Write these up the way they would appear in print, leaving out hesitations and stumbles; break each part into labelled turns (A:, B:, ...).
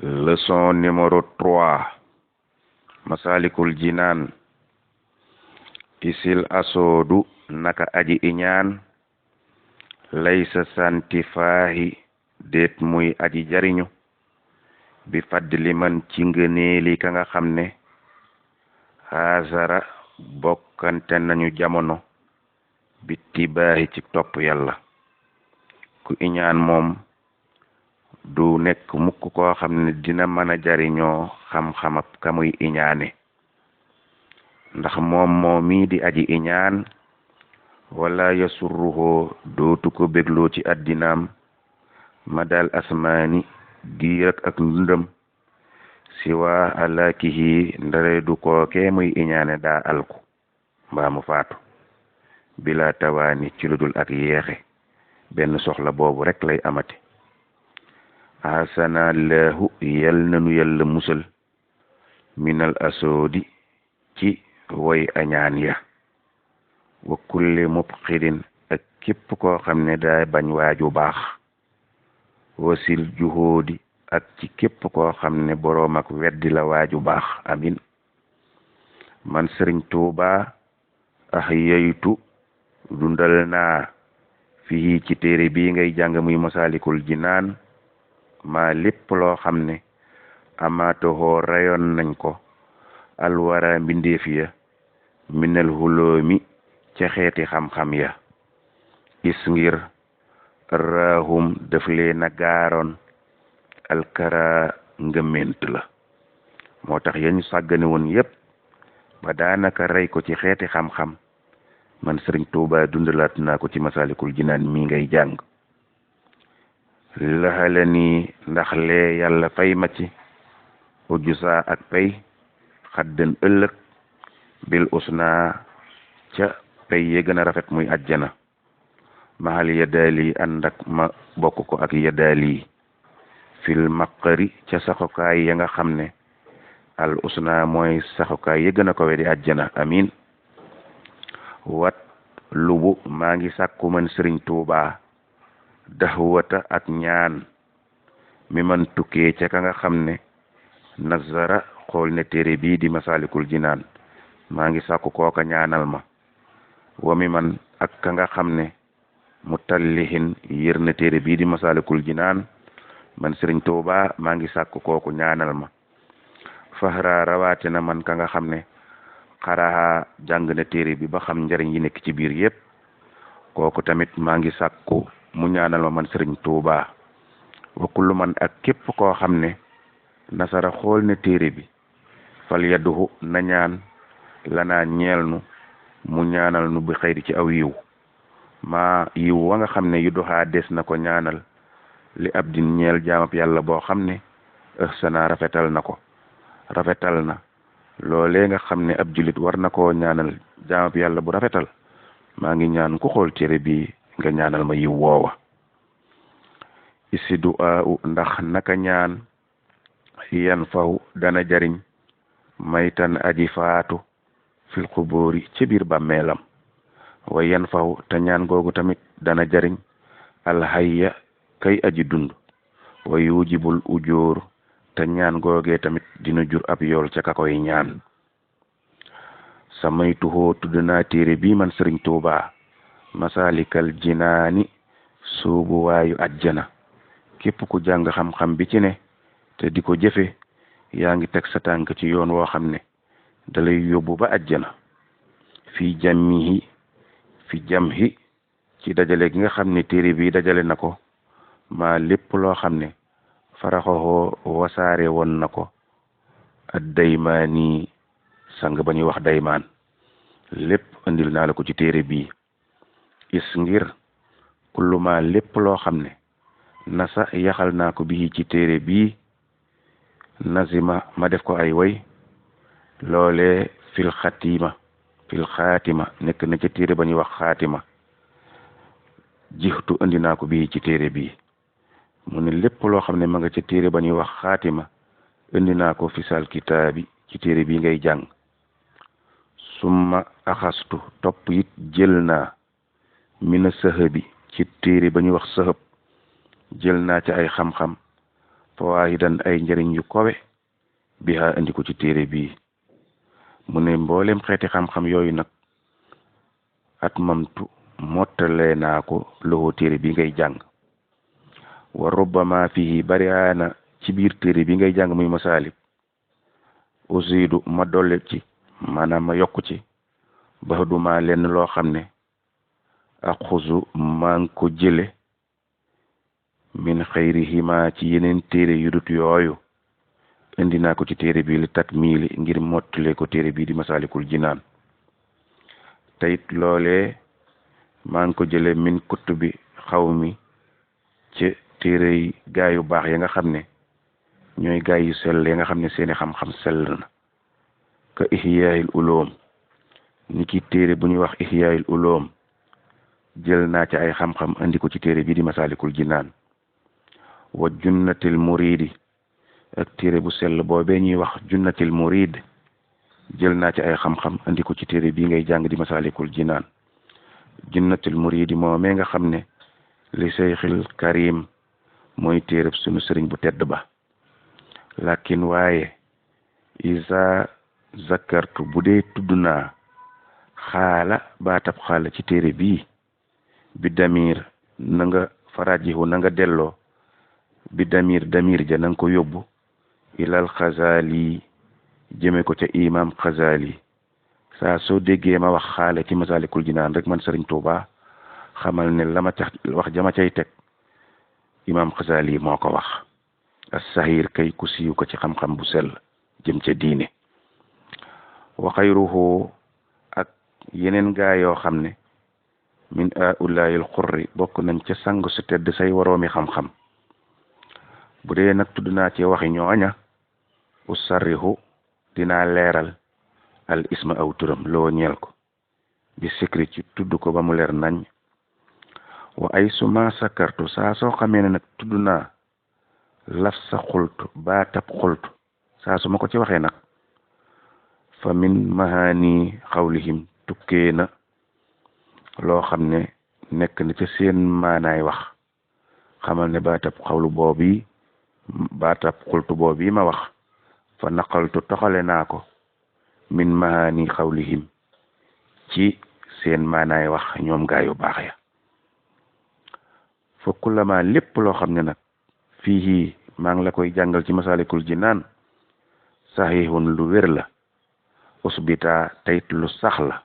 A: leçon numéro 3 masalikul jinaan. isil asoodu naka aji iñaan laysa santi faahi déet muy aji jariñu bi fadli man ci ngëneeli ka nga xam ne xaasara bokkante nañu jamono bi tibaahi ci topp yàlla. ku iñaan moom du nekk mukk koo xam ne dina mën a jariñoo xam-xamab ka muy iñaane, ndax moom mii di aji iñaan wala yasurruhoo dootu ko bégloo ci addinaam ma dal asmaani diirak ak ndundam siwa alakihi ndare du kookee muy iñaane daa alku mbaa mu faatu bila tawaani ci ludul ak yeexe benn soxla boobu rek lay amati. asanallahu yal nanu yàlla musal minal asoodi ci way añaan ya wa kulli mubxidin ak képp koo xam ne daa bañ waaju baax wasil juhóodi ak ci képp koo xam ne boroom ak weddi la waaju baax. amin. man Sëriñ Tuuba yeytu dundal naa fii ci téere bii ngay jàng muy Masaalikul Jinaan maa lépp loo xam ne amaatohoo rayoon nañ ko alwara mbindeef ya minal huloomi ca xeeti xam-xam ya is ngir raahum daf leen a gaaroon alkara ngëment la. moo tax yañu sàggane woon yépp ba daanaka rey ko ci xeeti xam-xam man Sëriñ Tuuba dundalaat naa ko ci Masaalikul Jinaan mi ngay jàng. laxale nii ndax lee yàlla fay ma ci ujjusaa ak pay xaddan ëllëg bil usna ca pay ye gën a rafet muy ajjana mahal yadaali ànd ak ma bokk ko ak yadaali fil maqari ca saxukaay ya nga xam ne al usna mooy saxukaay ye gën a ko di ajjana. amin. wat lubu maa ngi sàkku man Sëriñ Tuuba daxwata ak ñaan mi man tukkee ca ka nga xam ne nazara xool ne téere bii di Masaalikul Jinaan maa ngi sàkku kooka ñaanal ma wa mi man ak ka nga xam ne mu tallihin yër na téere bii di Masaalikul Jinaan man Sëriñ Tuuba maa ngi sàkku kooku ñaanal ma fahra rawaate na man ka nga xam ne xaraxa jàng na téere bi ba xam njariñ yi nekk ci biir yépp kooku tamit maa ngi sàkku mu ñaanal ma man Sëriñ Tuuba wa kullu man ak képp koo xam ne nasara xool ne téere bi fal yadduhu na ñaan lanaa ñeel nu mu ñaanal nu bi xëyri ci aw yiw maa yiw wa nga xam ne yu doxaa des na ko ñaanal li abdin ñeel jaamab yàlla boo xam ne sana rafetal na loolee nga xam ne ab julit war na koo ñaanal jaamab yàlla bu rafetal maa ngi ñaan ku xool téere bi nga ñaanal ma yiw woowa. isi du'a ndax naka ñaan yan faw dana jariñ maytan aji faatu fil xubóori ci biir bàmmeelam wa yan faw te ñaan googu tamit dana jariñ alxayya kay aji dund wa yujibul ujóor te ñaan googee tamit dina jur ab yool ca ka koy ñaan. samaytuhoo tudd naa téere bii man Sëriñ Tuuba Masaalikal Jinaani suubu waayu ajjana. képp ku jàng xam-xam bi ci ne te di ko jëfe yaa ngi teg sa tànk ci yoon woo xam ne dalay yóbbu ba ajjana. fi jamhi ci dajale gi nga xam ne téere bi dajale na ko maa lépp loo xam ne faraxoxoo wasaare woon na ko ad daymaani sang ba ñuy wax daymaan lépp andil naa la ko ci téere bii. is ngir kulluma lépp loo xam ne nasa yaxal naa ko bii ci téere bii nazima ma def ko ay way loolee fil xaatima nekk na ci téere ba ñuy wax xaatima jixtu andi naa ko bii ci téere bii. mu ne lépp loo xam ne ma nga ca téere ba ñuy wax xaatima indi naa ko fisal kitaabi ci téere bii ngay jàng. summa axastu topp it jël naa mina sahabi ci téere ba ñuy wax sahab jël naa ca ay xam-xam fawaahidan ay njëriñ yu kowe biha andi ko ci téere bii mu ne mboolem xeeti xam-xam yooyu nag at mamtu mottale naa ko loxo téere bi ngay jàng wa rubbama fihi bariana ci biir téere bi ngay jàng muy masaalik usidu ma dolle ci maanaam ma yokk ci ba duma lenn loo xam ne ak xusu maa ngi ko jële min xayrihima ci yeneen téere yu dut yooyu indi naa ko ci téere bi li takmiili ngir mottale ko téere bi di masaalikul jinaan teyit loolee maa ngi ko jële min kutubi xawmi ci téere yi gaay yu baax ya nga xam ne ñooy gaay yu sell ya nga xam ne seeni xam-xam sell na ka ihyaa'il ulum ni ki téere bu ñuy wax ihyaa'il ulum jël naa ci ay xam-xam andi ko ci téere bi di masaalikul jinaan wa junnatil muridi ak téere bu sell boobee ñuy wax junnatil murid jël naa ci ay xam-xam andi ko ci téere bii ngay jàng di masaalikul jinaan junnatil muridi moomee nga xam ne li seyxil karim mooy téereb sunu sëriñ bu tedd ba lakin waaye isa zakartu bu dee tudd naa xaala baatab xaala ci téere bii bi damir na nga farajihu na nga delloo bi damir ja na nga ko yóbbu ilal xazali jëme ko ca imam xazali saa soo déggee ma wax xaale ci masaalikul jinaan rek man sëriñ Tuuba xamal ne la ma tax wax jama cay teg imam xazali moo ko wax as-sahir kay ku siiw ko ci xam-xam bu sell jëm ca diine wa xayruhu ak yeneen gaa yoo xam ne min aulayil xurri bokk nañ ca sang su tedd say waroomi xam-xam bu dee nag tudd naa ci waxi ñooña usarrihu dinaa leeral al isma aw turam loo ñeel ko bi sikri ci tudd ko ba mu leer nañ wa ay suma sakartu saa soo xamee ne nag tudd naa laf sa xultu baatab xultu saa su ma ko ci waxee nag fa min mahani xawlihim tukkee na loo xam ne nekk na ca seen maanaay wax xamal ne baatab xawlu boobu baatab xultu boobu ma wax fa naqaltu toxale naa ko min mahani xawlihim ci seen maanaay wax ñoom gaa yu baax ya fa kullama lépp loo xam ne nag fii maa ngi la koy jàngal ci masaalikul jinaan sahihun lu wér la usbita tayit lu sax la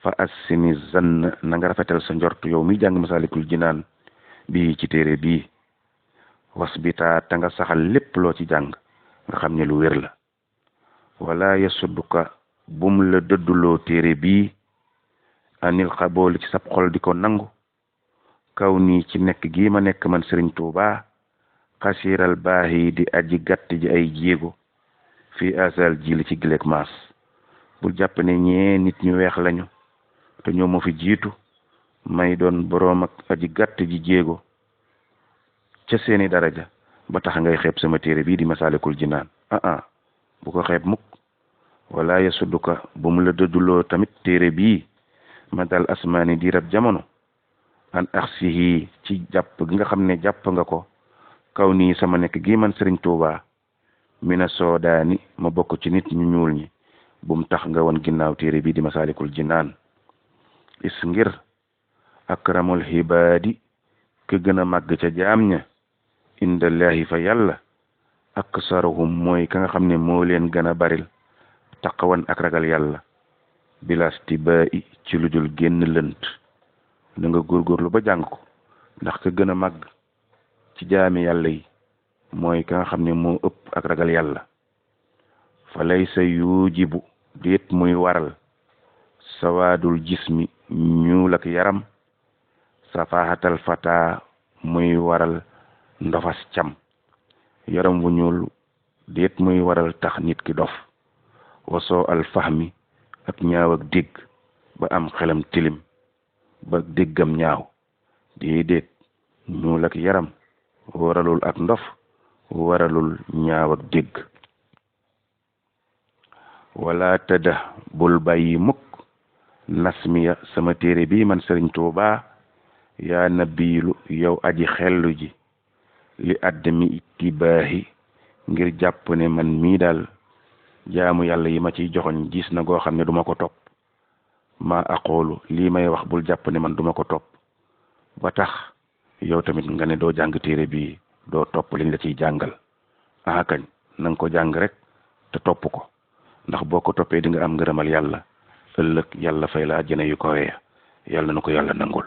A: fa assini zann na nga rafetal sa njort yow mi jàng masaalikul jinaan bii ci téere bii wasbita ta nga saxal lépp loo ci jàng nga xam ne lu wér la wala yasudduka bum la dëdduloo téere bii anil xabooli ci sab xol di ko nangu kaw nii ci nekk gii ma nekk man Sëriñ Tuuba xasiiral baahi di aji gàtt ji ay jéego fii asal ji li ci gileeg maas bul jàpp ne ñee nit ñu weex lañu te ñoo moo fi jiitu may doon boroom ak aji gàtt ji jéego ca seeni daraja ba tax ngay xeeb sama téere bii di masaalikul jinaan bu ko xeeb mukk wala yasudduka bu mu la dëdduloo tamit téere bii ma dal asmaani di rab jamono an axsihi ci jàpp gi nga xam ne jàpp nga ko kaw nii sama nekk gi man Sëriñ Tuuba mina soodaani ma bokk ci nit ñu ñuul ñi bum tax nga won ginnaaw téere bii di masaalikul jinaan is ngir akramul xibaadi ke gën a màgg ca jaam ña indallahi fa yàlla aksaruhum mooy ka nga xam ne moo leen gën a baril taqawan ak ragal yàlla bilasti ba i ci lu dul génn lënt na nga góorgóorlu ba jàng ko ndax ka gën a màgg ci jaami yàlla yi mooy ka nga xam ne moo ëpp ak ragal yàlla fa lay sa yujibu déet muy waral sawaadul jismi ñuul ak yaram safahatal fata muy waral ndofas cam yaram wu ñuul déet muy waral tax nit ki dof wasoo al fahmi ak ñaaw ak dégg ba am xelam tilim ba déggam ñaaw déedéet ñuul ak yaram waralul ak ndof waralul ñaaw ak dégg wala tëdda bul bàyyi mukk nasmiya sama téere bi man Sëriñ Tuuba yaa nabiilu yow aji xellu ji li addami ittibaahi ngir jàpp ne man mii daal jaamu yàlla yi ma ciy joxoñ gis na goo xam ne duma ko topp ma aqoolu lii may wax bul jàpp ne man duma ko topp ba tax yow tamit nga ne doo jàng téere bi doo topp liñ la ciy jàngal ah kañ na nga ko jàng rek te topp ko ndax boo ko toppee di nga am ngërëmal yàlla ëllëg yàlla fay la àjjana yu kawe yàlla na ko yàlla nangul